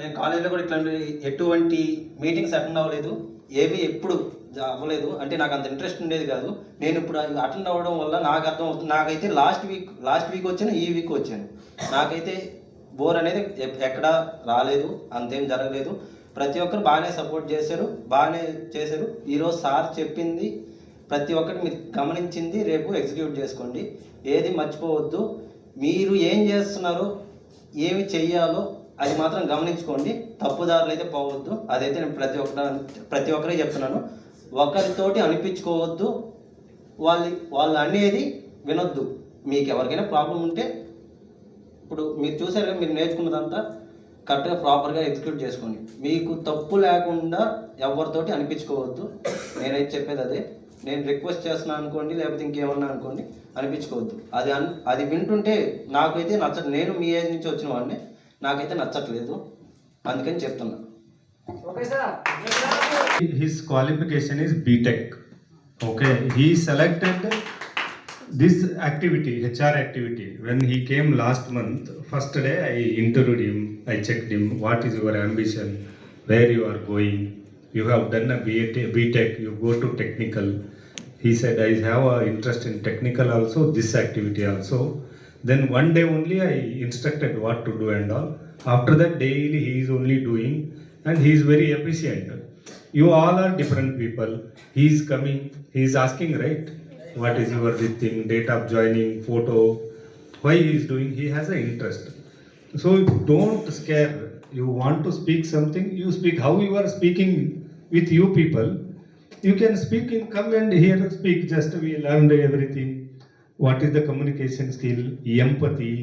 నేను కాలేజీలో కూడా ఇట్లాంటి ఎటువంటి మీటింగ్స్ అటెండ్ అవ్వలేదు, ఏవి ఎప్పుడు అవ్వలేదు. అంటే నాకు అంత ఇంట్రెస్ట్ ఉండేది కాదు. నేను ఇప్పుడు అటెండ్ అవ్వడం వల్ల నాకు అర్థమవుతుంది. నాకైతే లాస్ట్ వీక్ వచ్చాను, ఈ వీక్ వచ్చాను. నాకైతే బోర్ అనేది ఎక్కడా రాలేదు, అంతేం జరగలేదు. ప్రతి ఒక్కరు బాగానే సపోర్ట్ చేశారు, బాగానే చేశారు. ఈరోజు సార్ చెప్పింది ప్రతి ఒక్కటి మీరు గమనించింది రేపు ఎగ్జిక్యూట్ చేసుకోండి. ఏది మర్చిపోవద్దు. మీరు ఏం చేస్తున్నారో, ఏమి చెయ్యాలో అది మాత్రం గమనించుకోండి. తప్పుదారులు అయితే పోవద్దు. అదైతే నేను ప్రతి ఒక్కరికి చెప్తున్నాను. ఒకరితోటి అనిపించుకోవద్దు. వాళ్ళు అనేది వినొద్దు. మీకు ఎవరికైనా ప్రాబ్లం ఉంటే ఇప్పుడు మీరు చూసారుగా, మీరు నేర్చుకున్నదంతా కరెక్ట్గా ప్రాపర్గా ఎగ్జిక్యూట్ చేసుకోండి. మీకు తప్పు లేకుండా ఎవరితోటి అనిపించుకోవద్దు. నేనైతే చెప్పేది అదే. నేను రిక్వెస్ట్ చేస్తున్నాను అనుకోండి, లేకపోతే ఇంకేమన్నా అనుకోండి, అనిపించుకోవద్దు. అది వింటుంటే నాకైతే నచ్చదు. నేను మీ ఏజ్ నుంచి వచ్చిన వాడిని, నాకైతే నచ్చట్లేదు. అందుకని చెప్తున్నా. His qualification is BTech. Okay, he selected this activity, HR activity. When he came last month, first day I interviewed him, I checked him, what is your ambition, where you are going, you have done a BTech, you go to technical. He said, I have an interest in technical also, this activity also. Then one day only I instructed what to do and all. After that daily he is only doing, and he is very efficient. You all are different people. He is coming, he is asking, right, what is your thing, date of joining, photo, why he is doing, he has an interest. So don't scare. You want to speak something, you speak. How you are speaking with you people, you can speak in, come and here speak. Just we learned everything. What is the communication skill, empathy,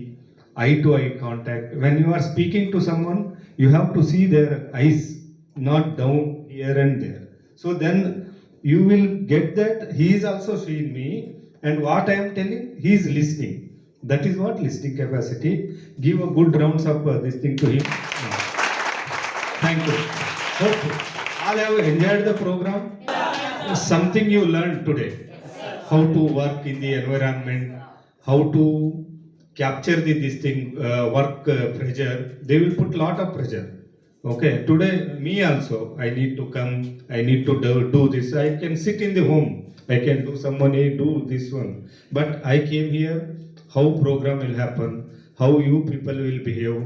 eye to eye contact. When you are speaking to someone, you have to see their eyes, not down here and there. So then you will get that he is also seeing me, and what I am telling, he is listening. That is what listening capacity. Give a good rounds of this thing to him. Thank you. Hope all have enjoyed the program. Something you learned today. How to work in the environment, how to capture this thing, work pressure. They will put lot of pressure. Okay, today me also, I need to come, I need to do this. I can sit in the home, I can do someone do this one. But I came here, how program will happen, how you people will behave,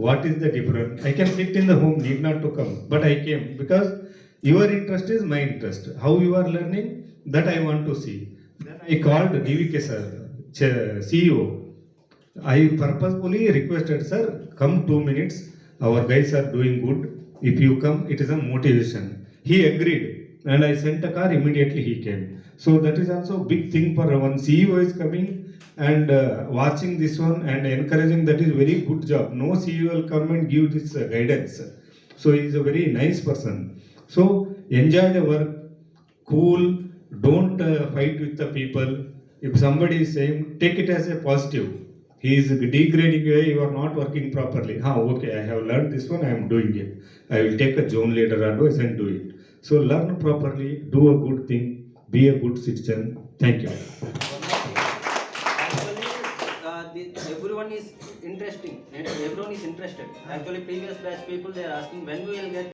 what is the difference. I can sit in the home, need not to come. But I came because your interest is my interest. How you are learning, that I want to see. Then I called DVK sir, CEO. I purposefully requested, sir, come 2 minutes. Our guys are doing good. If you come, it is a motivation. He agreed, and I sent a car. Immediately he came. So that is also a big thing for one CEO is coming and watching this one and encouraging. That is very good job. No CEO will come and give this guidance. So he is a very nice person. So enjoy the work, cool. Don't fight with the people. If somebody is saying, take it as a positive. He is degrading you, you are not working properly. Okay, I have learned this one, I am doing it. I will take a zone leader advice and do it. So learn properly, do a good thing, be a good citizen. Thank you. Actually, everyone is interested. Actually, previous batch people, they are asking when we will get